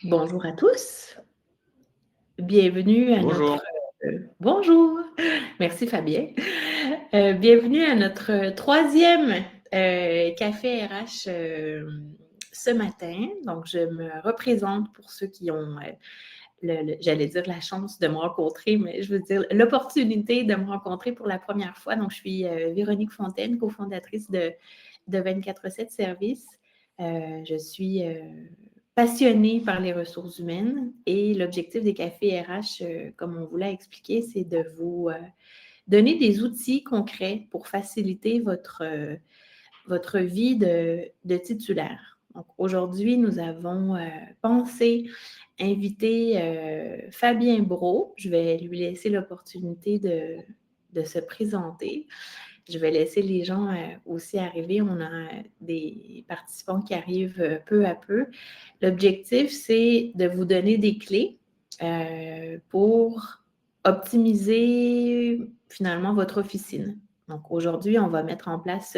Bonjour à tous. Bienvenue à Bonjour. notre bonjour. Merci Fabien. Bienvenue à notre troisième café RH ce matin. Donc, je me représente pour ceux qui ont, j'allais dire la chance de me rencontrer, mais je veux dire l'opportunité de me rencontrer pour la première fois. Donc, je suis Véronique Fontaine, cofondatrice de 24/7 Services. Je suis passionnée par les ressources humaines et l'objectif des cafés RH, comme on vous l'a expliqué, c'est de vous donner des outils concrets pour faciliter votre vie de titulaire. Donc, aujourd'hui, nous avons pensé inviter Fabien Brault. Je vais lui laisser l'opportunité de se présenter. Je vais laisser les gens aussi arriver. On a des participants qui arrivent peu à peu. L'objectif, c'est de vous donner des clés pour optimiser finalement votre officine. Donc aujourd'hui, on va mettre en place,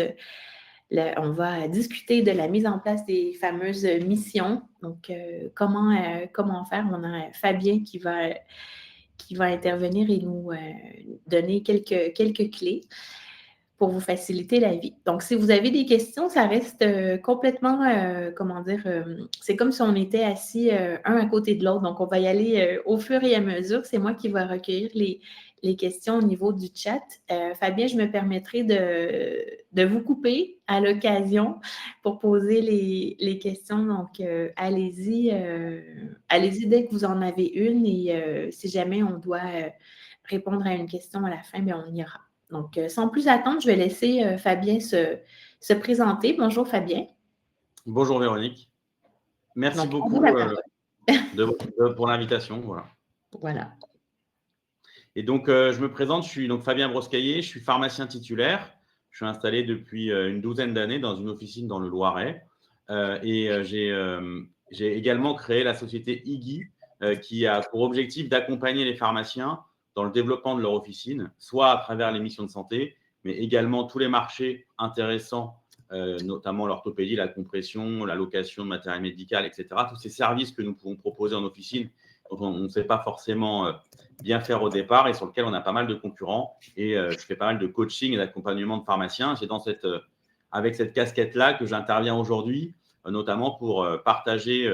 on va discuter de la mise en place des fameuses missions. Donc comment faire? On a Fabien qui va intervenir et nous donner quelques clés pour vous faciliter la vie. Donc, si vous avez des questions, ça reste complètement, c'est comme si on était assis un à côté de l'autre. Donc, on va y aller au fur et à mesure. C'est moi qui vais recueillir les questions au niveau du chat. Fabien, je me permettrai de vous couper à l'occasion pour poser les questions. Donc, allez-y dès que vous en avez une et si jamais on doit répondre à une question à la fin, bien, on ira. Donc, sans plus attendre, je vais laisser Fabien se présenter. Bonjour Fabien. Bonjour Véronique. Merci Donc, à vous la beaucoup parole. pour l'invitation. Voilà. Et donc, je me présente, je suis donc Fabien Broscaillé, je suis pharmacien titulaire. Je suis installé depuis une douzaine d'années dans une officine dans le Loiret. J'ai également créé la société IGI, qui a pour objectif d'accompagner les pharmaciens dans le développement de leur officine, soit à travers les missions de santé, mais également tous les marchés intéressants, notamment l'orthopédie, la compression, la location de matériel médical, etc. Tous ces services que nous pouvons proposer en officine, dont on ne sait pas forcément bien faire au départ et sur lequel on a pas mal de concurrents. Et je fais pas mal de coaching et d'accompagnement de pharmaciens. C'est avec cette casquette-là que j'interviens aujourd'hui, notamment pour partager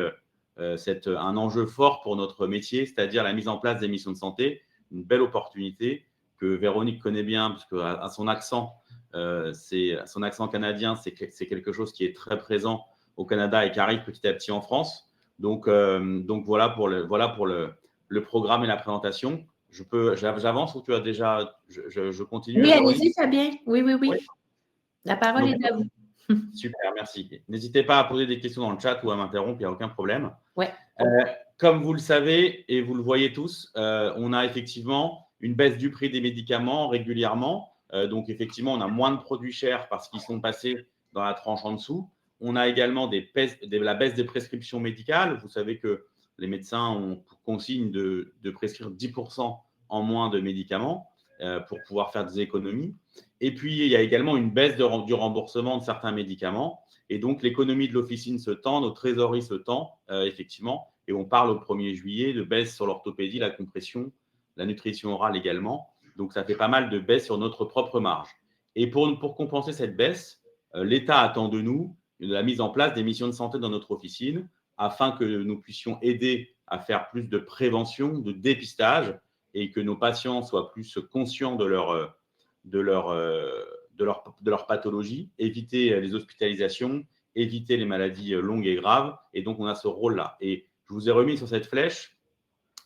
un enjeu fort pour notre métier, c'est-à-dire la mise en place des missions de santé, une belle opportunité que Véronique connaît bien, parce qu'à son accent, son accent canadien, c'est quelque chose qui est très présent au Canada et qui arrive petit à petit en France. Donc voilà pour le programme et la présentation. J'avance ou tu as déjà, je continue, Oui, Véronique? allez-y Fabien. Oui, oui, Oui. oui. La parole Donc, est à vous. super, merci. N'hésitez pas à poser des questions dans le chat ou à m'interrompre, il n'y a aucun problème. Ouais. Comme vous le savez et vous le voyez tous, on a effectivement une baisse du prix des médicaments régulièrement. Donc, effectivement, on a moins de produits chers parce qu'ils sont passés dans la tranche en dessous. On a également la baisse des prescriptions médicales. Vous savez que les médecins ont pour consigne de prescrire 10% en moins de médicaments pour pouvoir faire des économies. Et puis, il y a également une baisse du remboursement de certains médicaments. Et donc, l'économie de l'officine se tend, nos trésoreries se tendent, effectivement. Et on parle au 1er juillet de baisse sur l'orthopédie, la compression, la nutrition orale également. Donc, ça fait pas mal de baisse sur notre propre marge. Et pour compenser cette baisse, l'État attend de nous la mise en place des missions de santé dans notre officine afin que nous puissions aider à faire plus de prévention, de dépistage et que nos patients soient plus conscients de leur pathologie, éviter les hospitalisations, éviter les maladies longues et graves. Et donc, on a ce rôle-là. Et je vous ai remis sur cette flèche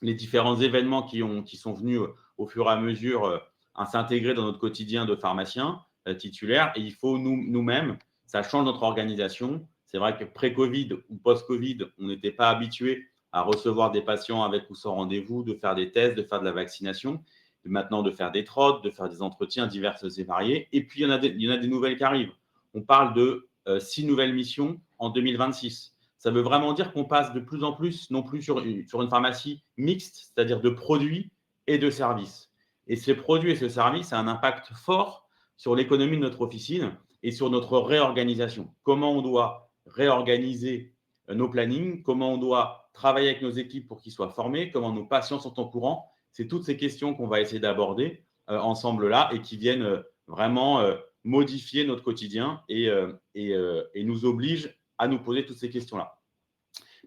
les différents événements qui sont venus au fur et à mesure à s'intégrer dans notre quotidien de pharmacien titulaire. Et il faut nous-mêmes, ça change notre organisation. C'est vrai que pré-Covid ou post-Covid, on n'était pas habitué à recevoir des patients avec ou sans rendez-vous, de faire des tests, de faire de la vaccination, maintenant de faire des trottes, de faire des entretiens divers et variés. Et puis, il y en a des nouvelles qui arrivent. On parle de 6 nouvelles missions en 2026. Ça veut vraiment dire qu'on passe de plus en plus, non plus sur une pharmacie mixte, c'est-à-dire de produits et de services. Et ces produits et ce service a un impact fort sur l'économie de notre officine et sur notre réorganisation. Comment on doit réorganiser nos plannings, comment on doit travailler avec nos équipes pour qu'ils soient formés, comment nos patients sont au courant. C'est toutes ces questions qu'on va essayer d'aborder ensemble là et qui viennent vraiment modifier notre quotidien et nous obligent à nous poser toutes ces questions-là.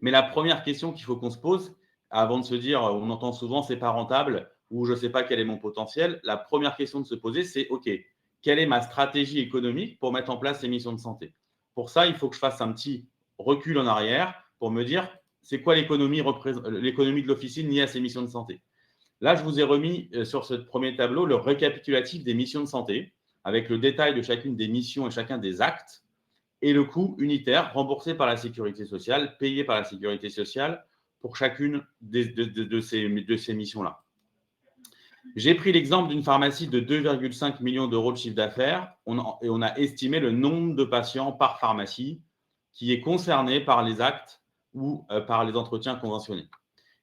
Mais la première question qu'il faut qu'on se pose, avant de se dire, on entend souvent, c'est pas rentable ou je ne sais pas quel est mon potentiel, la première question de se poser, c'est OK, quelle est ma stratégie économique pour mettre en place ces missions de santé? Pour ça, il faut que je fasse un petit recul en arrière pour me dire, c'est quoi l'économie de l'officine liée à ces missions de santé? Là, je vous ai remis sur ce premier tableau le récapitulatif des missions de santé avec le détail de chacune des missions et chacun des actes et le coût unitaire remboursé par la sécurité sociale, payé par la sécurité sociale pour chacune de ces missions-là. J'ai pris l'exemple d'une pharmacie de 2,5 millions d'euros de chiffre d'affaires et on a estimé le nombre de patients par pharmacie qui est concerné par les actes ou par les entretiens conventionnés.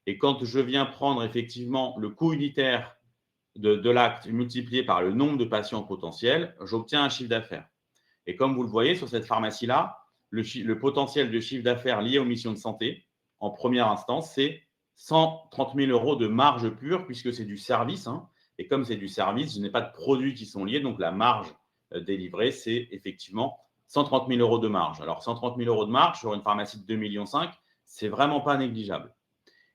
Et quand je viens prendre effectivement le coût unitaire de l'acte multiplié par le nombre de patients potentiels, j'obtiens un chiffre d'affaires. Et comme vous le voyez sur cette pharmacie-là, le potentiel de chiffre d'affaires lié aux missions de santé, en première instance, c'est 130 000 euros de marge pure, puisque c'est du service. Et comme c'est du service, je n'ai pas de produits qui sont liés. Donc, la marge délivrée, c'est effectivement 130 000 euros de marge. Alors, 130 000 euros de marge sur une pharmacie de 2,5 millions, c'est vraiment pas négligeable.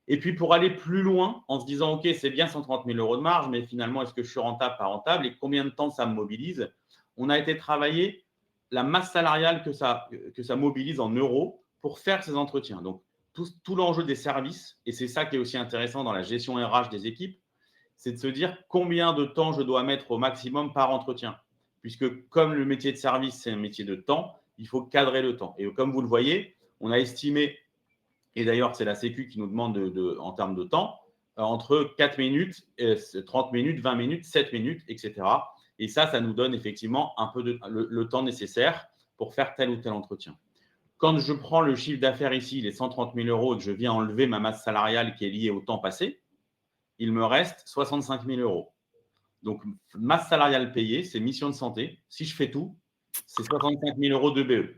Et puis, pour aller plus loin, en se disant, OK, c'est bien 130 000 euros de marge, mais finalement, est-ce que je suis rentable, pas rentable et combien de temps ça me mobilise? On a été travailler la masse salariale que ça mobilise en euros pour faire ces entretiens. Donc, tout l'enjeu des services, et c'est ça qui est aussi intéressant dans la gestion RH des équipes, c'est de se dire combien de temps je dois mettre au maximum par entretien. Puisque comme le métier de service, c'est un métier de temps, il faut cadrer le temps. Et comme vous le voyez, on a estimé, et d'ailleurs, c'est la Sécu qui nous demande en termes de temps, entre 4 minutes, 30 minutes, 20 minutes, 7 minutes, etc. Et ça nous donne effectivement un peu le temps nécessaire pour faire tel ou tel entretien. Quand je prends le chiffre d'affaires ici, les 130 000 euros, et que je viens enlever ma masse salariale qui est liée au temps passé, il me reste 65 000 euros. Donc, masse salariale payée, c'est mission de santé. Si je fais tout, c'est 65 000 euros de BE.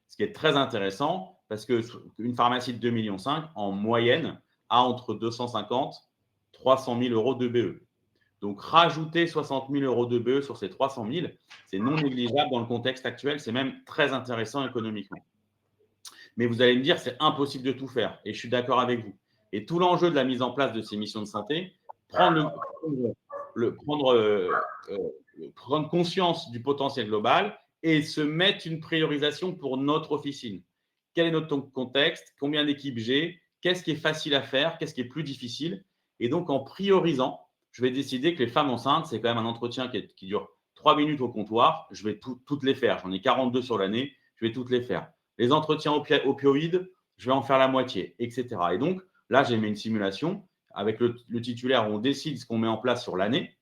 Ce qui est très intéressant parce qu'une pharmacie de 2,5 millions en moyenne a entre 250 et 300 000 euros de BE. Donc, rajouter 60 000 euros de BE sur ces 300 000, c'est non négligeable dans le contexte actuel. C'est même très intéressant économiquement. Mais vous allez me dire, c'est impossible de tout faire. Et je suis d'accord avec vous. Et tout l'enjeu de la mise en place de ces missions de santé, prendre conscience du potentiel global et se mettre une priorisation pour notre officine. Quel est notre contexte? Combien d'équipes j'ai? Qu'est-ce qui est facile à faire? Qu'est-ce qui est plus difficile? Et donc, en priorisant, je vais décider que les femmes enceintes, c'est quand même un entretien qui dure 3 minutes au comptoir. Je vais toutes les faire. J'en ai 42 sur l'année. Je vais toutes les faire. Les entretiens opioïdes, je vais en faire la moitié, etc. Et donc, là, j'ai mis une simulation avec le titulaire où on décide ce qu'on met en place sur l'année.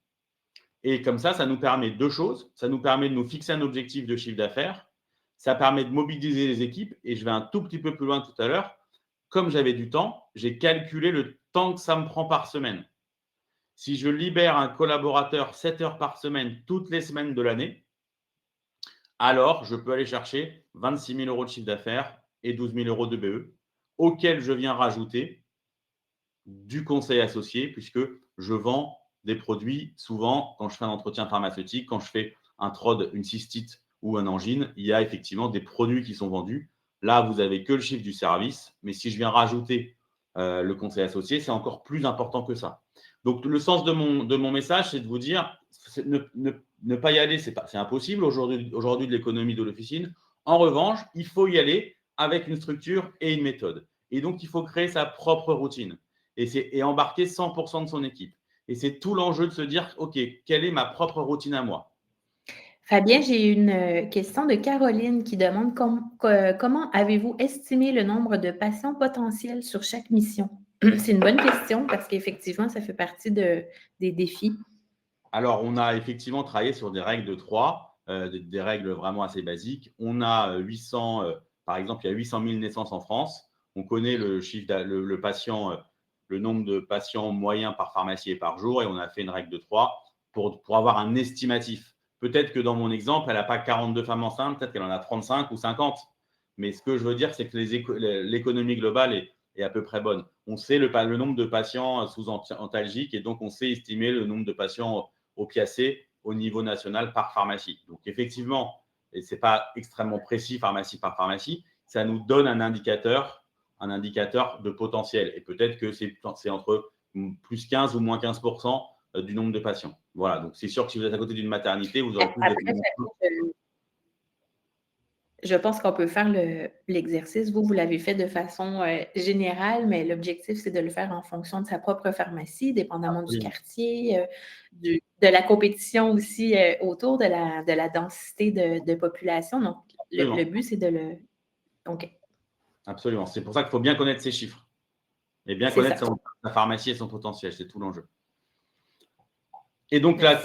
Et comme ça nous permet deux choses. Ça nous permet de nous fixer un objectif de chiffre d'affaires. Ça permet de mobiliser les équipes. Et je vais un tout petit peu plus loin tout à l'heure. Comme j'avais du temps, j'ai calculé le temps que ça me prend par semaine. Si je libère un collaborateur 7 heures par semaine, toutes les semaines de l'année, alors je peux aller chercher 26 000 euros de chiffre d'affaires et 12 000 euros de BE, auxquels je viens rajouter du conseil associé, puisque je vends des produits. Souvent, quand je fais un entretien pharmaceutique, quand je fais un TROD, une cystite ou un angine, il y a effectivement des produits qui sont vendus. Là, vous n'avez que le chiffre du service, mais si je viens rajouter le conseil associé, c'est encore plus important que ça. Donc, le sens de mon message, c'est de vous dire, ne pas y aller, c'est impossible aujourd'hui de l'économie de l'officine. En revanche, il faut y aller avec une structure et une méthode. Et donc, il faut créer sa propre routine et embarquer 100% de son équipe. Et c'est tout l'enjeu de se dire, OK, quelle est ma propre routine à moi? Fabien, j'ai une question de Caroline qui demande comment avez-vous estimé le nombre de patients potentiels sur chaque mission? C'est une bonne question parce qu'effectivement, ça fait partie des défis. Alors, on a effectivement travaillé sur des règles de 3, des règles vraiment assez basiques. On a 800, par exemple, il y a 800 000 naissances en France. On connaît le chiffre, le nombre de patients moyens par pharmacie et par jour, et on a fait une règle de 3 pour avoir un estimatif. Peut-être que dans mon exemple, elle n'a pas 42 femmes enceintes, peut-être qu'elle en a 35 ou 50. Mais ce que je veux dire, c'est que l'économie globale est à peu près bonne. On sait le nombre de patients sous antalgiques et donc on sait estimer le nombre de patients opiacés au niveau national par pharmacie. Donc effectivement, et ce n'est pas extrêmement précis pharmacie par pharmacie, ça nous donne un indicateur de potentiel. Et peut-être que c'est entre plus 15 ou moins 15% du nombre de patients. Voilà, donc c'est sûr que si vous êtes à côté d'une maternité, vous aurez plus de… Je pense qu'on peut faire l'exercice. Vous l'avez fait de façon générale, mais l'objectif, c'est de le faire en fonction de sa propre pharmacie, dépendamment du quartier, de la compétition aussi autour de la densité de population. Donc, le but, c'est de le… OK. Absolument. C'est pour ça qu'il faut bien connaître ces chiffres et bien connaître sa pharmacie et son potentiel. C'est tout l'enjeu. Et donc, la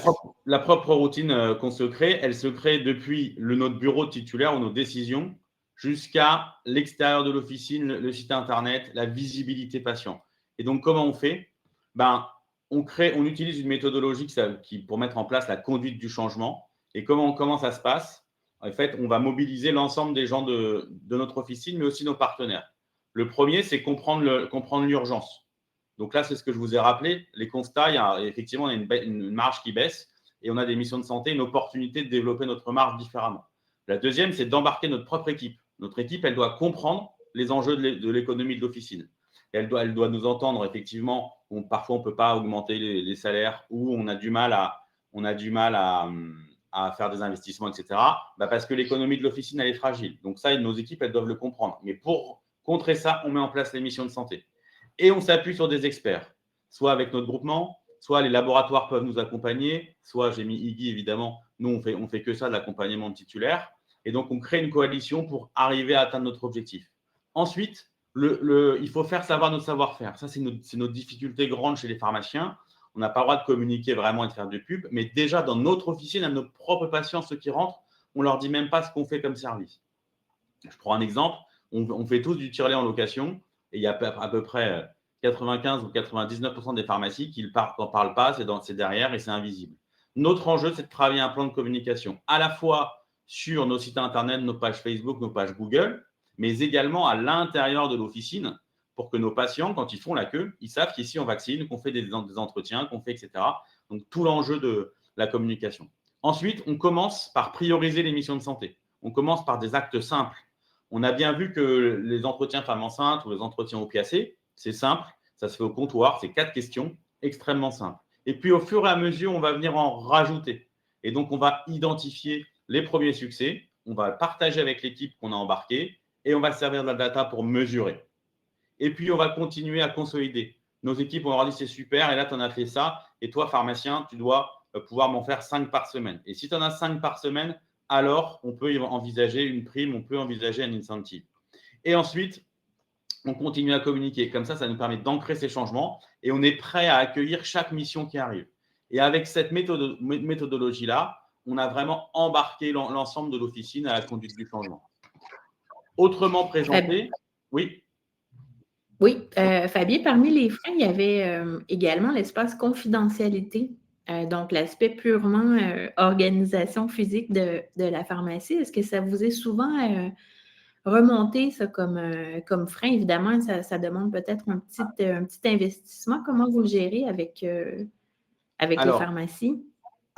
propre routine qu'on se crée, elle se crée depuis notre bureau titulaire ou nos décisions jusqu'à l'extérieur de l'officine, le site internet, la visibilité patient. Et donc, comment on fait? On utilise une méthodologie pour mettre en place la conduite du changement. Et comment ça se passe? En fait, on va mobiliser l'ensemble des gens de notre officine, mais aussi nos partenaires. Le premier, c'est comprendre l'urgence. Donc là, c'est ce que je vous ai rappelé. Les constats, effectivement, on a une marge qui baisse et on a des missions de santé, une opportunité de développer notre marge différemment. La deuxième, c'est d'embarquer notre propre équipe. Notre équipe, elle doit comprendre les enjeux de l'économie de l'officine. Elle doit nous entendre, effectivement. Parfois, on ne peut pas augmenter les salaires ou on a du mal à faire des investissements, etc. Parce que l'économie de l'officine, elle est fragile. Donc ça, nos équipes, elles doivent le comprendre. Mais pour contrer ça, on met en place les missions de santé. Et on s'appuie sur des experts, soit avec notre groupement, soit les laboratoires peuvent nous accompagner, soit j'ai mis Iggy évidemment, nous on fait que ça, de l'accompagnement de titulaires. Et donc on crée une coalition pour arriver à atteindre notre objectif. Ensuite, il faut faire savoir notre savoir-faire. Ça, c'est notre difficulté grande chez les pharmaciens. On n'a pas le droit de communiquer vraiment et de faire de pub, mais déjà dans notre officine, à nos propres patients, ceux qui rentrent, on ne leur dit même pas ce qu'on fait comme service. Je prends un exemple, on fait tous du tirelet en location. Et il y a à peu près 95 ou 99% des pharmacies qui n'en parlent pas, c'est derrière et c'est invisible. Notre enjeu, c'est de travailler un plan de communication, à la fois sur nos sites internet, nos pages Facebook, nos pages Google, mais également à l'intérieur de l'officine pour que nos patients, quand ils font la queue, ils savent qu'ici on vaccine, qu'on fait des entretiens, qu'on fait, etc. Donc, tout l'enjeu de la communication. Ensuite, on commence par prioriser les missions de santé. On commence par des actes simples. On a bien vu que les entretiens femmes enceintes ou les entretiens opiacés, c'est simple, ça se fait au comptoir, c'est 4 questions, extrêmement simples. Et puis, au fur et à mesure, on va venir en rajouter. Et donc, on va identifier les premiers succès, on va partager avec l'équipe qu'on a embarquée et on va servir de la data pour mesurer. Et puis, on va continuer à consolider. Nos équipes, on leur dit c'est super, et là, tu en as fait ça, et toi, pharmacien, tu dois pouvoir m'en faire 5 par semaine. Et si tu en as 5 par semaine, alors on peut envisager une prime, on peut envisager un incentive. Et ensuite, on continue à communiquer. Comme ça nous permet d'ancrer ces changements et on est prêt à accueillir chaque mission qui arrive. Et avec cette méthodologie-là, on a vraiment embarqué l'ensemble de l'officine à la conduite du changement. Autrement présenté, oui. Oui, Fabien, parmi les freins, il y avait également l'espace confidentialité. Donc, l'aspect purement organisation physique de la pharmacie. Est-ce que ça vous est souvent remonté, ça, comme frein? Évidemment, ça demande peut-être un petit investissement. Comment vous le gérez avec les pharmacies?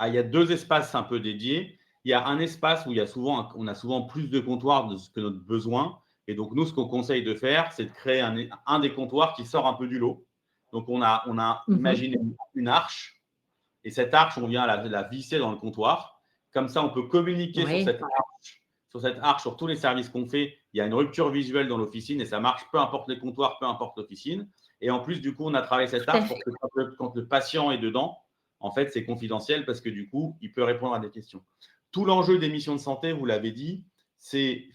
Il y a 2 espaces un peu dédiés. Il y a un espace où on a souvent plus de comptoirs que notre besoin. Et donc, nous, ce qu'on conseille de faire, c'est de créer un des comptoirs qui sort un peu du lot. Donc, on a imaginé une arche. Et cette arche, on vient la visser dans le comptoir. Comme ça, on peut communiquer sur cette arche, sur tous les services qu'on fait. Il y a une rupture visuelle dans l'officine et ça marche, peu importe les comptoirs, peu importe l'officine. Et en plus, du coup, on a travaillé cette arche pour que quand le patient est dedans, en fait, c'est confidentiel parce que du coup, il peut répondre à des questions. Tout l'enjeu des missions de santé, vous l'avez dit, c'est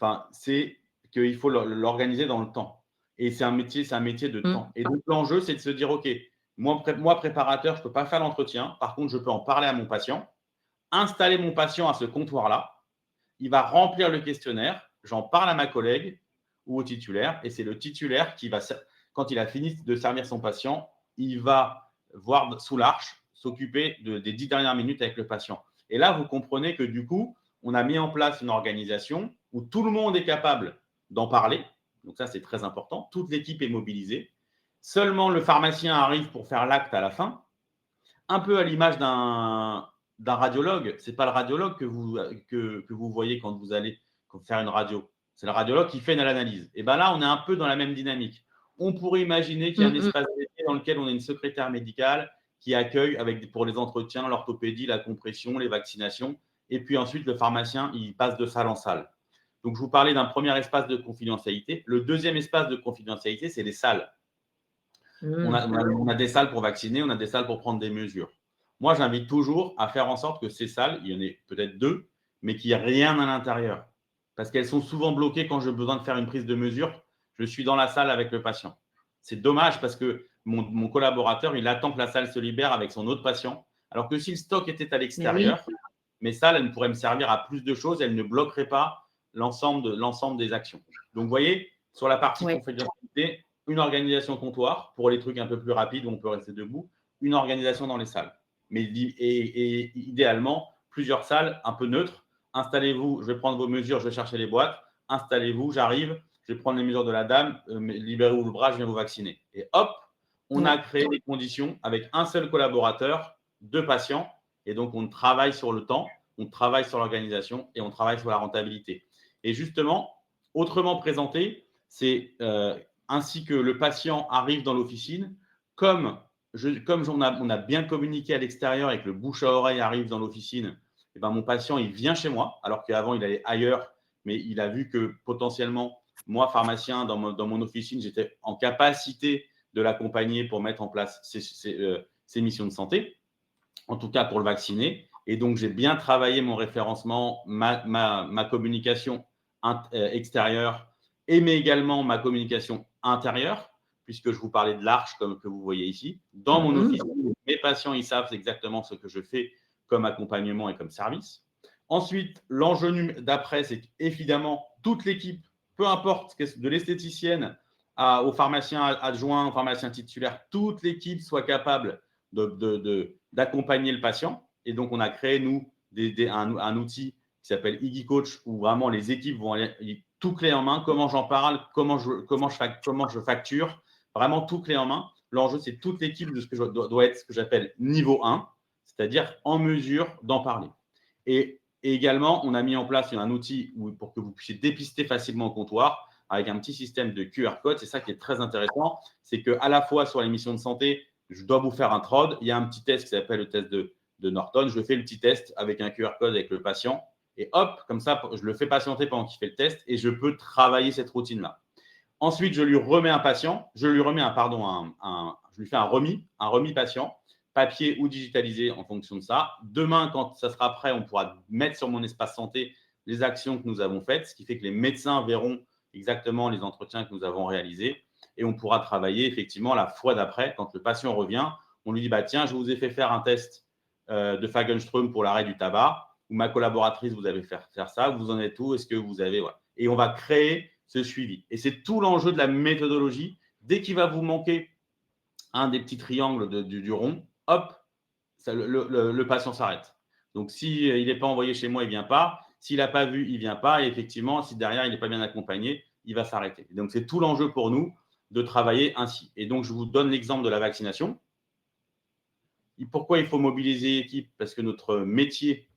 qu'il faut l'organiser dans le temps. Et c'est un métier de temps. Et donc, l'enjeu, c'est de se dire, OK, moi préparateur, je ne peux pas faire l'entretien. Par contre, je peux en parler à mon patient, installer mon patient à ce comptoir-là. Il va remplir le questionnaire. J'en parle à ma collègue ou au titulaire. Et c'est le titulaire qui va, quand il a fini de servir son patient, il va voir sous l'arche, s'occuper des 10 dernières minutes avec le patient. Et là, vous comprenez que du coup, on a mis en place une organisation où tout le monde est capable d'en parler. Donc ça, c'est très important. Toute l'équipe est mobilisée. Seulement, le pharmacien arrive pour faire l'acte à la fin, un peu à l'image d'un radiologue. Ce n'est pas le radiologue que vous voyez quand vous allez faire une radio. C'est le radiologue qui fait l'analyse. Et bien là, on est un peu dans la même dynamique. On pourrait imaginer qu'il y a un espace dédié dans lequel on a une secrétaire médicale qui accueille pour les entretiens, l'orthopédie, la compression, les vaccinations. Et puis ensuite, le pharmacien, il passe de salle en salle. Donc, je vous parlais d'un premier espace de confidentialité. Le deuxième espace de confidentialité, c'est les salles. On a des salles pour vacciner, on a des salles pour prendre des mesures. Moi, j'invite toujours à faire en sorte que ces salles, il y en ait peut-être 2, mais qu'il n'y ait rien à l'intérieur. Parce qu'elles sont souvent bloquées quand j'ai besoin de faire une prise de mesure. Je suis dans la salle avec le patient. C'est dommage parce que mon collaborateur, il attend que la salle se libère avec son autre patient. Alors que si le stock était à l'extérieur, mes salles, elles pourraient me servir à plus de choses. Elles ne bloqueraient pas l'ensemble des actions. Donc, vous voyez, sur la partie confidentialité, une organisation comptoir pour les trucs un peu plus rapides où on peut rester debout, une organisation dans les salles. Mais et idéalement, plusieurs salles un peu neutres. Installez-vous, je vais prendre vos mesures, je vais chercher les boîtes. Installez-vous, j'arrive, je vais prendre les mesures de la dame, libérez-vous le bras, je viens vous vacciner. Et hop, on a créé des conditions avec un seul collaborateur, 2 patients. Et donc, on travaille sur le temps, on travaille sur l'organisation et on travaille sur la rentabilité. Et justement, autrement présenté, c'est ainsi que le patient arrive dans l'officine, comme on a bien communiqué à l'extérieur et que le bouche à oreille arrive dans l'officine, et ben mon patient, il vient chez moi, alors qu'avant, il allait ailleurs, mais il a vu que potentiellement, moi, pharmacien, dans mon officine, j'étais en capacité de l'accompagner pour mettre en place ses missions de santé, en tout cas pour le vacciner. Et donc, j'ai bien travaillé mon référencement, ma communication extérieure, mais également ma communication intérieure, puisque je vous parlais de l'arche, comme que vous voyez ici. Dans mon office, mes patients, ils savent exactement ce que je fais comme accompagnement et comme service. Ensuite, l'enjeu d'après, c'est qu'évidemment, toute l'équipe, peu importe de l'esthéticienne au pharmacien adjoint, au pharmacien titulaire, toute l'équipe soit capable d'accompagner le patient. Et donc, on a créé, nous, un outil qui s'appelle Iggy Coach, où vraiment les équipes vont aller tout clé en main. Comment j'en parle, comment je facture, vraiment tout clé en main. L'enjeu, c'est toute l'équipe de ce que doit être ce que j'appelle niveau 1, c'est-à-dire en mesure d'en parler. Et également, on a mis en place un outil pour que vous puissiez dépister facilement au comptoir avec un petit système de QR code. C'est ça qui est très intéressant. C'est qu'à la fois sur les missions de santé, je dois vous faire un TROD. Il y a un petit test qui s'appelle le test de Norton. Je fais le petit test avec un QR code avec le patient. Et hop, comme ça, je le fais patienter pendant qu'il fait le test et je peux travailler cette routine-là. Ensuite, je lui remets un patient. Je lui fais un remis patient, papier ou digitalisé en fonction de ça. Demain, quand ça sera prêt, on pourra mettre sur mon espace santé les actions que nous avons faites, ce qui fait que les médecins verront exactement les entretiens que nous avons réalisés. Et on pourra travailler effectivement la fois d'après, quand le patient revient, on lui dit tiens, je vous ai fait faire un test de Fagenström pour l'arrêt du tabac, ou ma collaboratrice vous avez fait faire ça, vous en êtes où, est-ce que vous avez… Voilà. Et on va créer ce suivi. Et c'est tout l'enjeu de la méthodologie. Dès qu'il va vous manquer un des petits triangles du rond, hop, le patient s'arrête. Donc, s'il n'est pas envoyé chez moi, il ne vient pas. S'il n'a pas vu, il ne vient pas. Et effectivement, si derrière, il n'est pas bien accompagné, il va s'arrêter. Donc, c'est tout l'enjeu pour nous de travailler ainsi. Et donc, je vous donne l'exemple de la vaccination. Et pourquoi il faut mobiliser l'équipe? Parce que notre métier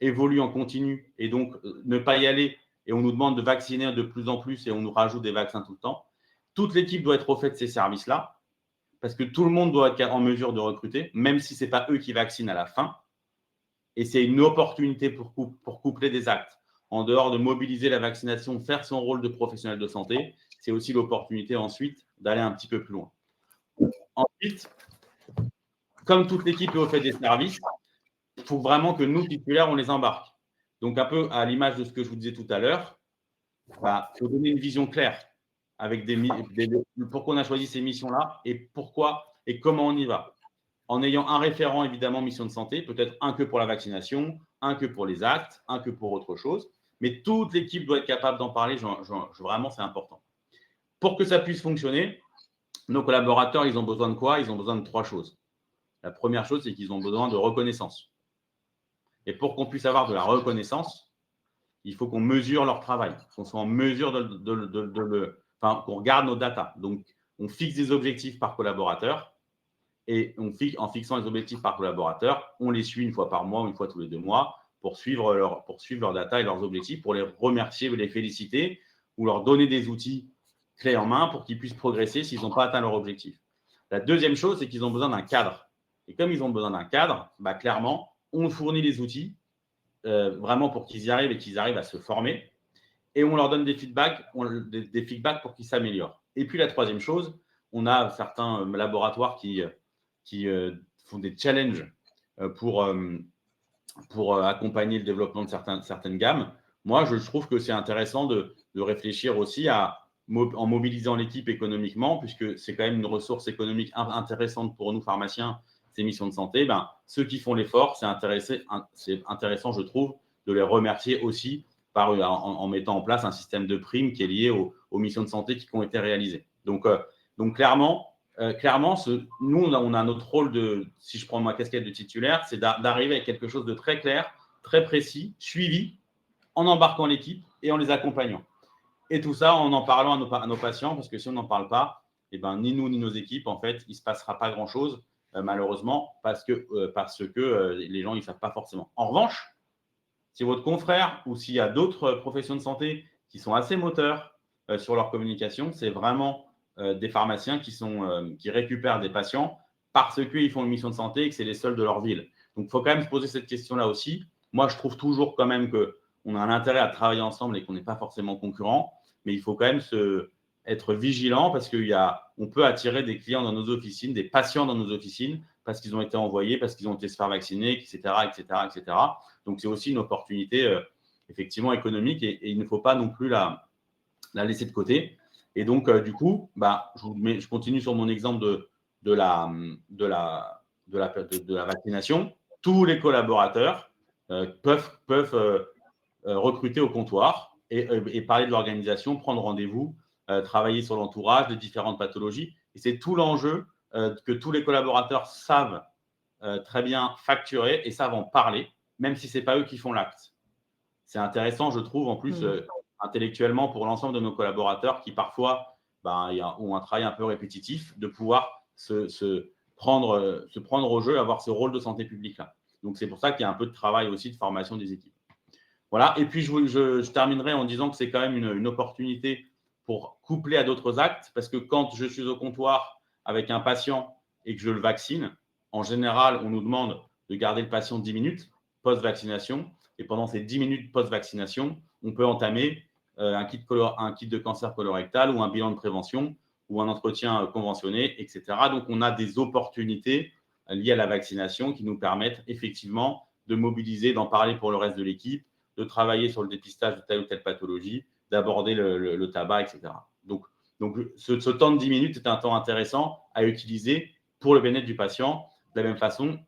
évolue en continu et donc ne pas y aller et on nous demande de vacciner de plus en plus et on nous rajoute des vaccins tout le temps. Toute l'équipe doit être au fait de ces services-là parce que tout le monde doit être en mesure de recruter, même si ce n'est pas eux qui vaccinent à la fin. Et c'est une opportunité pour coupler des actes. En dehors de mobiliser la vaccination, faire son rôle de professionnel de santé, c'est aussi l'opportunité ensuite d'aller un petit peu plus loin. Ensuite, comme toute l'équipe est au fait des services, il faut vraiment que nous, titulaires, on les embarque. Donc, un peu à l'image de ce que je vous disais tout à l'heure, il faut donner une vision claire avec pourquoi on a choisi ces missions-là et pourquoi et comment on y va. En ayant un référent, évidemment, mission de santé, peut-être un que pour la vaccination, un que pour les actes, un que pour autre chose. Mais toute l'équipe doit être capable d'en parler. Vraiment, c'est important. Pour que ça puisse fonctionner, nos collaborateurs, ils ont besoin de quoi? Ils ont besoin de 3 choses. La première chose, c'est qu'ils ont besoin de reconnaissance. Et pour qu'on puisse avoir de la reconnaissance, il faut qu'on mesure leur travail, qu'on soit en mesure qu'on regarde nos data. Donc, on fixe des objectifs par collaborateur et en fixant les objectifs par collaborateur, on les suit une fois par mois ou une fois tous les 2 mois pour suivre leur data et leurs objectifs, pour les remercier ou les féliciter ou leur donner des outils clés en main pour qu'ils puissent progresser s'ils n'ont pas atteint leur objectif. La deuxième chose, c'est qu'ils ont besoin d'un cadre. Et comme ils ont besoin d'un cadre, clairement, on fournit les outils vraiment pour qu'ils y arrivent et qu'ils arrivent à se former. Et on leur donne des feedbacks pour qu'ils s'améliorent. Et puis la troisième chose, on a certains laboratoires qui font des challenges pour accompagner le développement de certaines gammes. Moi, je trouve que c'est intéressant de réfléchir aussi en mobilisant l'équipe économiquement, puisque c'est quand même une ressource économique intéressante pour nous, pharmaciens, ces missions de santé. Ceux qui font l'effort, c'est intéressant, je trouve, de les remercier aussi en mettant en place un système de primes qui est lié aux missions de santé qui ont été réalisées. Donc clairement, nous, on a notre rôle si je prends ma casquette de titulaire, c'est d'arriver avec quelque chose de très clair, très précis, suivi, en embarquant l'équipe et en les accompagnant. Et tout ça en parlant à nos patients, parce que si on n'en parle pas, ni nous ni nos équipes, en fait, il ne se passera pas grand-chose, malheureusement, parce que les gens ne savent pas forcément. En revanche, si votre confrère ou s'il y a d'autres professions de santé qui sont assez moteurs sur leur communication, c'est vraiment des pharmaciens qui récupèrent des patients parce qu'ils font une mission de santé et que c'est les seuls de leur ville. Donc, il faut quand même se poser cette question-là aussi. Moi, je trouve toujours quand même qu'on a un intérêt à travailler ensemble et qu'on n'est pas forcément concurrents, mais il faut quand même être vigilant parce qu'on peut attirer des clients dans nos officines, des patients dans nos officines parce qu'ils ont été envoyés, parce qu'ils ont été se faire vacciner, etc., etc., etc. Donc, c'est aussi une opportunité effectivement économique et il ne faut pas non plus la laisser de côté. Et donc, du coup, je continue sur mon exemple de la vaccination. Tous les collaborateurs peuvent recruter au comptoir et parler de l'organisation, prendre rendez-vous, travailler sur l'entourage, les différentes pathologies. Et c'est tout l'enjeu que tous les collaborateurs savent très bien facturer et savent en parler, même si ce n'est pas eux qui font l'acte. C'est intéressant, je trouve, en plus, intellectuellement, pour l'ensemble de nos collaborateurs qui, parfois, ont un travail un peu répétitif, de pouvoir se prendre au jeu et avoir ce rôle de santé publique-là. Donc, c'est pour ça qu'il y a un peu de travail aussi de formation des équipes. Voilà. Et puis, je terminerai en disant que c'est quand même une opportunité pour coupler à d'autres actes, parce que quand je suis au comptoir avec un patient et que je le vaccine, en général, on nous demande de garder le patient 10 minutes post-vaccination. Et pendant ces 10 minutes post-vaccination, on peut entamer un kit de cancer colorectal ou un bilan de prévention ou un entretien conventionné, etc. Donc, on a des opportunités liées à la vaccination qui nous permettent effectivement de mobiliser, d'en parler pour le reste de l'équipe, de travailler sur le dépistage de telle ou telle pathologie, d'aborder le tabac, etc. Donc ce temps de 10 minutes est un temps intéressant à utiliser pour le bien-être du patient. De la même façon,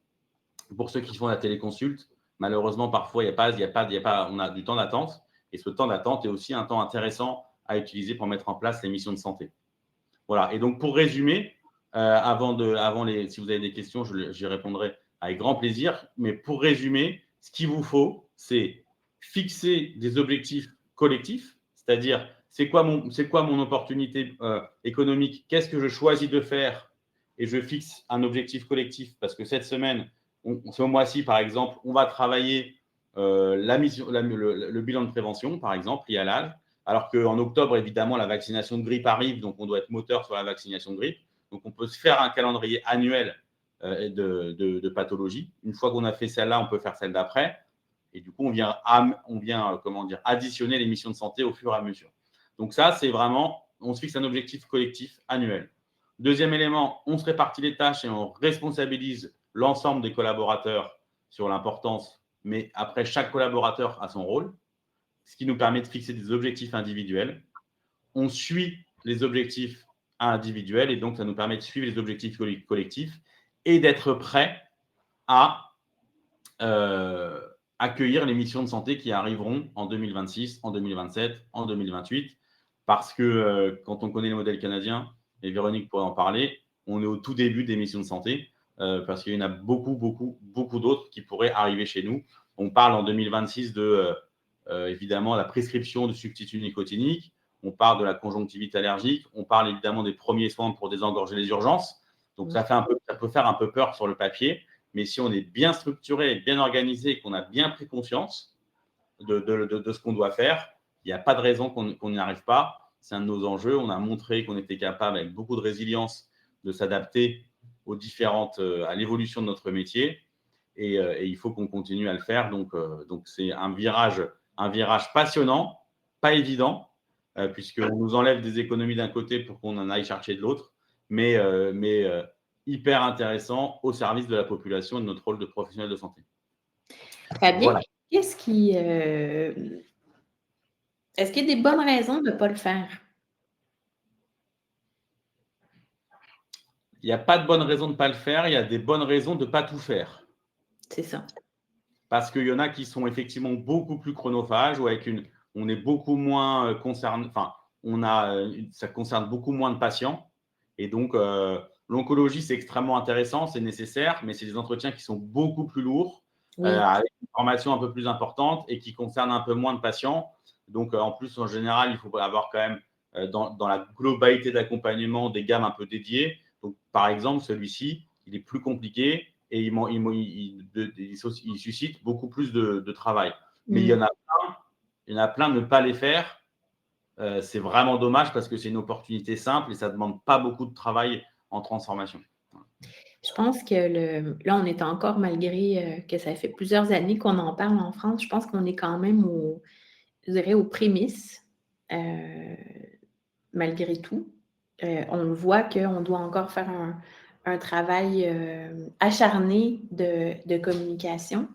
pour ceux qui font la téléconsulte, malheureusement, parfois, on a du temps d'attente. Et ce temps d'attente est aussi un temps intéressant à utiliser pour mettre en place les missions de santé. Voilà. Et donc, pour résumer, si vous avez des questions, j'y répondrai avec grand plaisir. Mais pour résumer, ce qu'il vous faut, c'est fixer des objectifs collectifs, c'est-à-dire c'est quoi mon opportunité économique, qu'est-ce que je choisis de faire et je fixe un objectif collectif parce que cette semaine, ce mois-ci, par exemple, on va travailler le bilan de prévention, par exemple, lié à l'âge, alors qu'en octobre, évidemment, la vaccination de grippe arrive, donc on doit être moteur sur la vaccination de grippe. Donc, on peut se faire un calendrier annuel de pathologie. Une fois qu'on a fait celle-là, on peut faire celle d'après. Et du coup, on vient additionner les missions de santé au fur et à mesure. Donc ça, c'est vraiment, on se fixe un objectif collectif annuel. Deuxième élément, on se répartit les tâches et on responsabilise l'ensemble des collaborateurs sur l'importance, mais après, chaque collaborateur a son rôle, ce qui nous permet de fixer des objectifs individuels. On suit les objectifs individuels et donc ça nous permet de suivre les objectifs collectifs et d'être prêt à accueillir les missions de santé qui arriveront en 2026, en 2027, en 2028. Parce que quand on connaît le modèle canadien, et Véronique pourrait en parler, on est au tout début des missions de santé parce qu'il y en a beaucoup, beaucoup, beaucoup d'autres qui pourraient arriver chez nous. On parle en 2026 de évidemment la prescription de substituts nicotiniques, on parle de la conjonctivite allergique, on parle évidemment des premiers soins pour désengorger les urgences. Donc, ça peut faire un peu peur sur le papier, mais si on est bien structuré, bien organisé et qu'on a bien pris conscience de ce qu'on doit faire, il n'y a pas de raison qu'on n'y arrive pas. C'est un de nos enjeux. On a montré qu'on était capable, avec beaucoup de résilience, de s'adapter à l'évolution de notre métier. Et il faut qu'on continue à le faire. Donc c'est un virage passionnant, pas évident, puisqu'on nous enlève des économies d'un côté pour qu'on en aille chercher de l'autre, mais hyper intéressant au service de la population et de notre rôle de professionnel de santé. Fabien, voilà. Est-ce qu'il y a des bonnes raisons de ne pas le faire? Il n'y a pas de bonnes raisons de ne pas le faire, il y a des bonnes raisons de ne pas tout faire. C'est ça. Parce qu'il y en a qui sont effectivement beaucoup plus chronophages, ou on est beaucoup moins concerné, ça concerne beaucoup moins de patients. Et donc, l'oncologie, c'est extrêmement intéressant, c'est nécessaire, mais c'est des entretiens qui sont beaucoup plus lourds, avec une formation un peu plus importante et qui concernent un peu moins de patients. Donc, en plus, en général, il faut avoir quand même, dans la globalité d'accompagnement, des gammes un peu dédiées. Donc, par exemple, celui-ci, il est plus compliqué et il suscite beaucoup plus de travail. Mais il y en a plein de ne pas les faire. C'est vraiment dommage parce que c'est une opportunité simple et ça ne demande pas beaucoup de travail en transformation. Je pense que là, on est encore, malgré que ça fait plusieurs années qu'on en parle en France, je pense qu'on est quand même aux prémices, malgré tout. On voit qu'on doit encore faire un travail acharné de communication.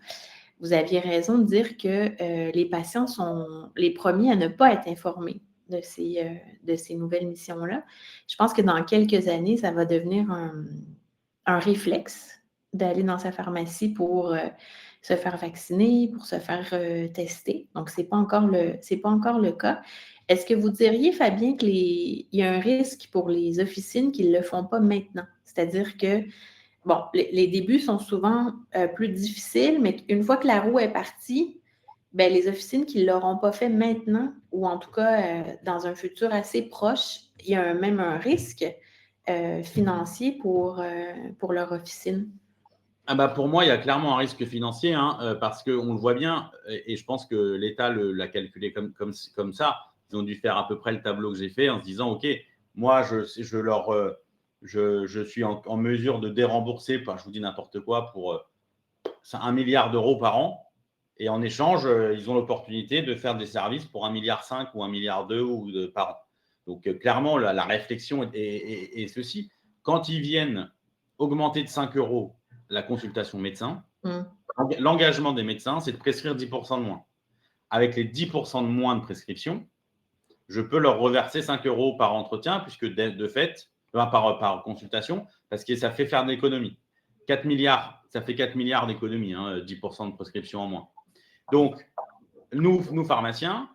Vous aviez raison de dire que les patients sont les premiers à ne pas être informés de ces nouvelles missions-là. Je pense que dans quelques années, ça va devenir un réflexe d'aller dans sa pharmacie pour se faire vacciner, pour se faire tester. Donc, ce n'est pas encore le cas. Est-ce que vous diriez, Fabien, qu'il y a un risque pour les officines qui ne le font pas maintenant? C'est-à-dire que, bon, les débuts sont souvent plus difficiles, mais une fois que la roue est partie, ben, les officines qui ne l'auront pas fait maintenant, ou en tout cas dans un futur assez proche, il y a même un risque financier pour leur officine. Pour moi, il y a clairement un risque financier, parce qu'on le voit bien, et je pense que l'État l'a calculé comme ça. Ils ont dû faire à peu près le tableau que j'ai fait en se disant, OK, moi, je suis en mesure de dérembourser, je vous dis n'importe quoi, pour 1 milliard d'euros par an. Et en échange, ils ont l'opportunité de faire des services pour 1,5 milliard ou 1,2 milliard par an. Donc, clairement, la réflexion est ceci. Quand ils viennent augmenter de 5 euros la consultation médecin, l'engagement des médecins, c'est de prescrire 10% de moins. Avec les 10% de moins de prescription, je peux leur reverser 5 euros par entretien, puisque de fait, par consultation, parce que ça fait faire de l'économie. 4 milliards, ça fait 4 milliards d'économies, 10% de prescription en moins. Donc, nous pharmaciens,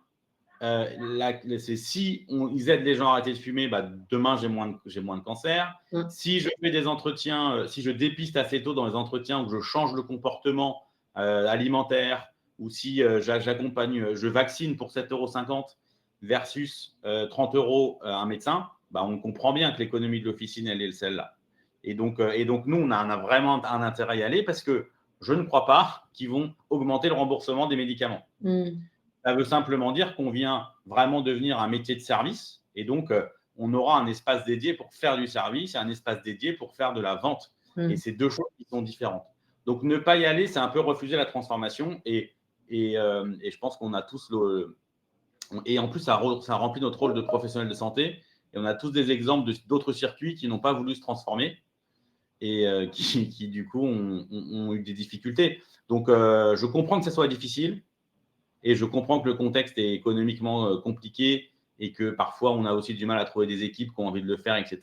si ils aident les gens à arrêter de fumer, demain, j'ai moins de cancer. Si je fais des entretiens, si je dépiste assez tôt dans les entretiens, où je change le comportement alimentaire, ou si j'accompagne, je vaccine pour 7,50 € versus 30 € un médecin, on comprend bien que l'économie de l'officine, elle est celle-là. Et donc, nous, on a vraiment un intérêt à y aller, parce que je ne crois pas qu'ils vont augmenter le remboursement des médicaments. Ça veut simplement dire qu'on vient vraiment devenir un métier de service, et donc on aura un espace dédié pour faire du service et un espace dédié pour faire de la vente. Et c'est deux choses qui sont différentes. Donc, ne pas y aller, c'est un peu refuser la transformation, et je pense qu'on a tous et en plus, ça remplit notre rôle de professionnel de santé, et on a tous des exemples d'autres circuits qui n'ont pas voulu se transformer et qui du coup, ont eu des difficultés. Donc, je comprends que ça soit difficile. Et je comprends que le contexte est économiquement compliqué et que parfois, on a aussi du mal à trouver des équipes qui ont envie de le faire, etc.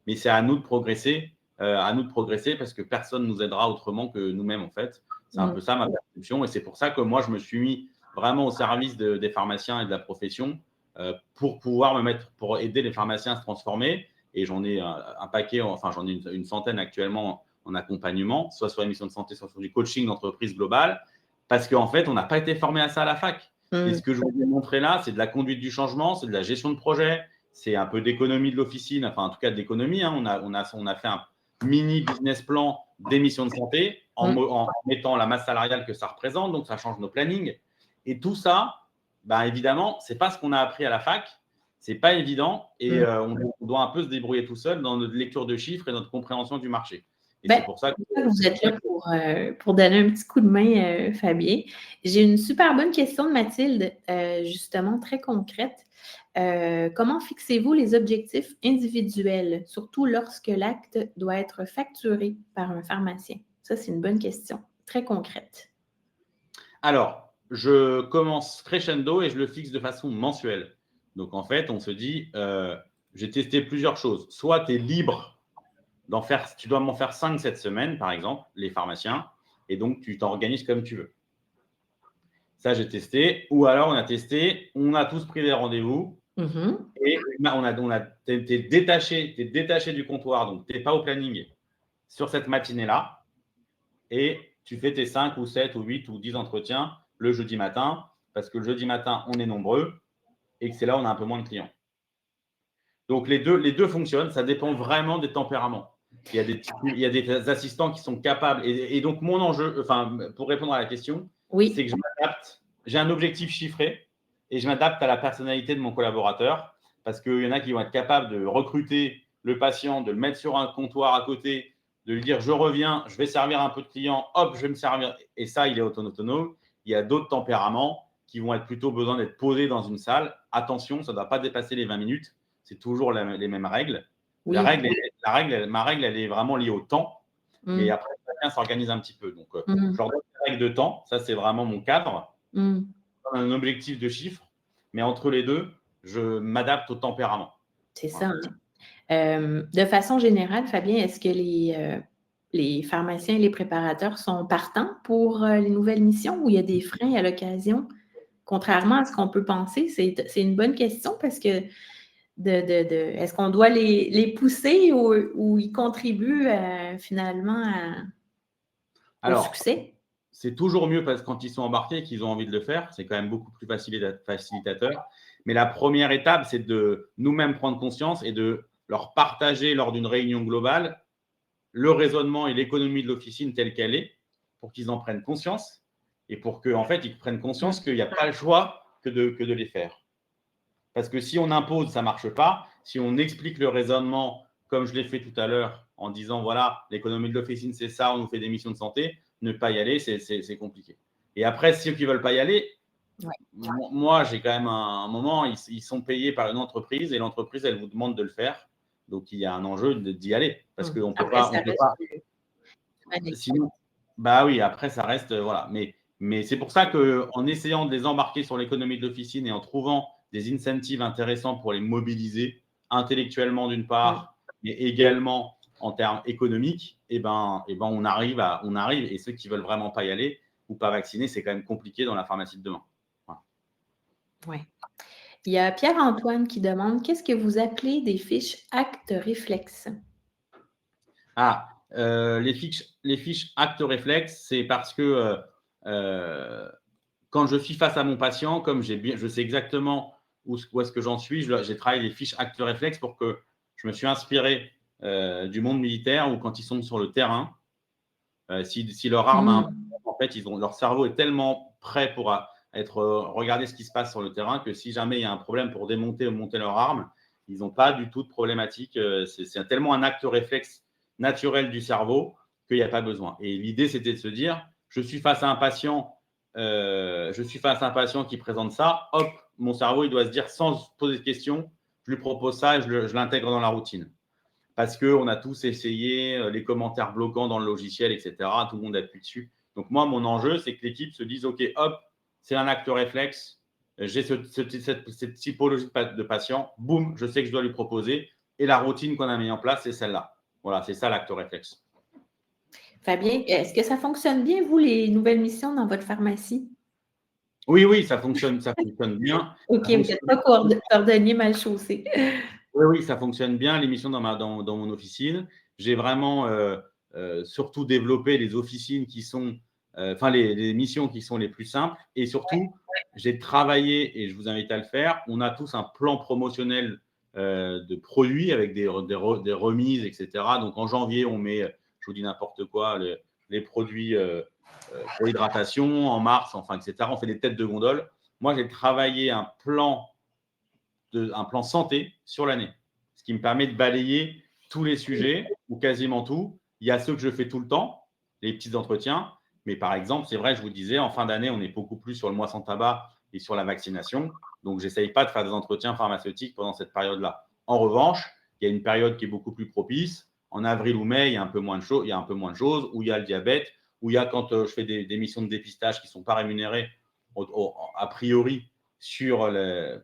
Mais c'est à nous de progresser, parce que personne ne nous aidera autrement que nous-mêmes, en fait. C'est un peu ça ma perception. Et c'est pour ça que moi, je me suis mis vraiment au service des pharmaciens et de la profession, pour aider les pharmaciens à se transformer. Et j'en ai un paquet, j'en ai une centaine actuellement en accompagnement, soit sur les missions de santé, soit sur du coaching d'entreprise globale. Parce qu'en fait, on n'a pas été formé à ça à la fac. Et ce que je vous ai montré là, c'est de la conduite du changement, c'est de la gestion de projet, c'est un peu d'économie de l'officine, enfin en tout cas d'économie. Hein. On a fait un mini business plan d'émission de santé en mettant la masse salariale que ça représente, donc ça change nos plannings. Et tout ça, ben, évidemment, ce n'est pas ce qu'on a appris à la fac, ce n'est pas évident et on doit un peu se débrouiller tout seul dans notre lecture de chiffres et notre compréhension du marché. Et c'est pour ça que vous êtes là pour donner un petit coup de main, Fabien. J'ai une super bonne question de Mathilde, justement très concrète. Comment fixez-vous les objectifs individuels, surtout lorsque l'acte doit être facturé par un pharmacien? Ça, c'est une bonne question, très concrète. Alors, je commence crescendo et je le fixe de façon mensuelle. Donc, en fait, on se dit, j'ai testé plusieurs choses. Soit tu es libre d'en faire, tu dois m'en faire 5 cette semaine, par exemple, les pharmaciens, et donc tu t'organises comme tu veux. Ça, j'ai testé. Ou alors, on a testé, on a tous pris des rendez-vous et t'es détaché du comptoir, donc tu n'es pas au planning sur cette matinée-là et tu fais tes 5 ou 7 ou 8 ou 10 entretiens le jeudi matin parce que le jeudi matin, on est nombreux et que c'est là où on a un peu moins de clients. Donc, les deux fonctionnent. Ça dépend vraiment des tempéraments. Il y a des assistants qui sont capables. Et donc, mon enjeu, enfin, pour répondre à la question, c'est que je m'adapte. J'ai un objectif chiffré et je m'adapte à la personnalité de mon collaborateur parce qu'il y en a qui vont être capables de recruter le patient, de le mettre sur un comptoir à côté, de lui dire je reviens, je vais servir un peu de clients, hop, je vais me servir. Et ça, il est autonome. Il y a d'autres tempéraments qui vont être plutôt besoin d'être posés dans une salle. Attention, ça ne doit pas dépasser les 20 minutes. C'est toujours les mêmes règles. Ma règle, elle est vraiment liée au temps. Mais après, chacun s'organise un petit peu. Donc, je leur donne une règle de temps. Ça, c'est vraiment mon cadre. Un objectif de chiffre. Mais entre les deux, je m'adapte au tempérament. C'est ça. De façon générale, Fabien, est-ce que les pharmaciens et les préparateurs sont partants pour les nouvelles missions ou il y a des freins à l'occasion? Contrairement à ce qu'on peut penser, c'est une bonne question parce que est-ce qu'on doit les pousser ou ils contribuent finalement au succès? C'est toujours mieux parce que quand ils sont embarqués et qu'ils ont envie de le faire, c'est quand même beaucoup plus facilitateur. Mais la première étape, c'est de nous-mêmes prendre conscience et de leur partager lors d'une réunion globale le raisonnement et l'économie de l'officine telle qu'elle est pour qu'ils en prennent conscience et pour qu'en fait, ils prennent conscience qu'il n'y a pas le choix que de les faire. Parce que si on impose, ça ne marche pas. Si on explique le raisonnement, comme je l'ai fait tout à l'heure, en disant, voilà, l'économie de l'officine, c'est ça, on nous fait des missions de santé, ne pas y aller, c'est compliqué. Et après, ceux qui ne veulent pas y aller, moi, j'ai quand même un moment, ils sont payés par une entreprise et l'entreprise, elle vous demande de le faire. Donc, il y a un enjeu d'y aller. Parce qu'on ne peut pas. Sinon, bah oui, après, ça reste. Voilà. Mais c'est pour ça qu'en essayant de les embarquer sur l'économie de l'officine et en trouvant des incentives intéressants pour les mobiliser intellectuellement d'une part, mais également en termes économiques, on arrive. Et ceux qui ne veulent vraiment pas y aller ou pas vacciner, c'est quand même compliqué dans la pharmacie de demain. Voilà. Oui. Il y a Pierre-Antoine qui demande qu'est-ce que vous appelez des fiches actes réflexes? Les fiches actes réflexes, c'est parce que quand je suis face à mon patient, comme je sais exactement où est-ce que j'en suis, j'ai travaillé les fiches actes réflexes pour que je me suis inspiré du monde militaire où quand ils sont sur le terrain, si leur arme, en fait, leur cerveau est tellement prêt pour regarder ce qui se passe sur le terrain que si jamais il y a un problème pour démonter ou monter leur arme, ils n'ont pas du tout de problématique. C'est tellement un acte réflexe naturel du cerveau qu'il n'y a pas besoin. Et l'idée, c'était de se dire, je suis face à un patient qui présente ça, hop, mon cerveau, il doit se dire sans se poser de questions, je lui propose ça et je l'intègre dans la routine. Parce qu'on a tous essayé les commentaires bloquants dans le logiciel, etc. Tout le monde appuie dessus. Donc moi, mon enjeu, c'est que l'équipe se dise, OK, hop, c'est un acte réflexe, j'ai cette typologie de patient, boum, je sais que je dois lui proposer. Et la routine qu'on a mis en place, c'est celle-là. Voilà, c'est ça l'acte réflexe. Fabien, est-ce que ça fonctionne bien, vous, les nouvelles missions dans votre pharmacie? Oui, ça fonctionne bien. OK, vous n'êtes pas cordonnier mal chaussé. Oui, ça fonctionne bien, l'émission dans mon officine. J'ai vraiment surtout développé les officines qui sont enfin les missions qui sont les plus simples. Et surtout, j'ai travaillé, et je vous invite à le faire, on a tous un plan promotionnel de produits avec des remises, etc. Donc en janvier, on met, je vous dis n'importe quoi, les produits pour l'hydratation, en mars, enfin, etc. On fait des têtes de gondole. Moi, j'ai travaillé un plan santé sur l'année, ce qui me permet de balayer tous les sujets, ou quasiment tout. Il y a ceux que je fais tout le temps, les petits entretiens. Mais par exemple, c'est vrai, je vous disais, en fin d'année, on est beaucoup plus sur le mois sans tabac et sur la vaccination. Donc, je n'essaye pas de faire des entretiens pharmaceutiques pendant cette période-là. En revanche, il y a une période qui est beaucoup plus propice. En avril ou mai, il y a un peu moins de choses, où il y a le diabète, où il y a quand je fais des missions de dépistage qui ne sont pas rémunérées, a priori, sur la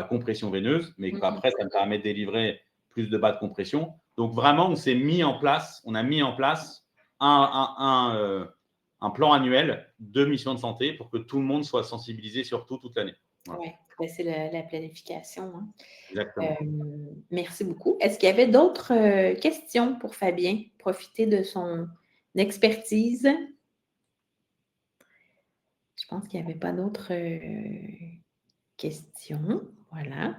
compression veineuse, mais qu'après, ça me permet de délivrer plus de bas de compression. Donc, vraiment, on a mis en place un plan annuel de missions de santé pour que tout le monde soit sensibilisé sur toute l'année. Voilà. Oui, c'est la planification. Hein. Exactement. Merci beaucoup. Est-ce qu'il y avait d'autres questions pour Fabien? Profiter de son expertise. Je pense qu'il n'y avait pas d'autres questions. Voilà.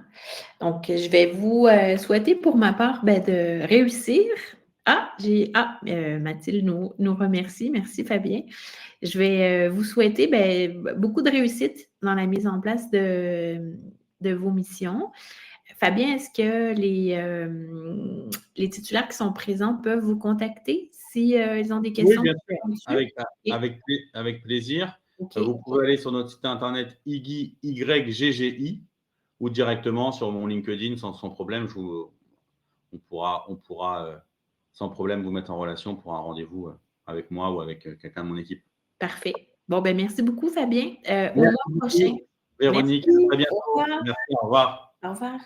Donc, je vais vous souhaiter pour ma part de réussir. Mathilde nous remercie. Merci, Fabien. Je vais vous souhaiter beaucoup de réussite dans la mise en place de vos missions. Fabien, est-ce que les titulaires qui sont présents peuvent vous contacter si ils ont des questions? Oui, bien sûr. Avec plaisir. Okay. Vous pouvez aller sur notre site internet YGGI ou directement sur mon LinkedIn sans problème. On pourra sans problème vous mettre en relation pour un rendez-vous avec moi ou avec quelqu'un de mon équipe. Parfait. Bon, ben merci beaucoup, Fabien. Au mois prochain. Véronique, merci. à très bientôt. Merci, au revoir. Au revoir.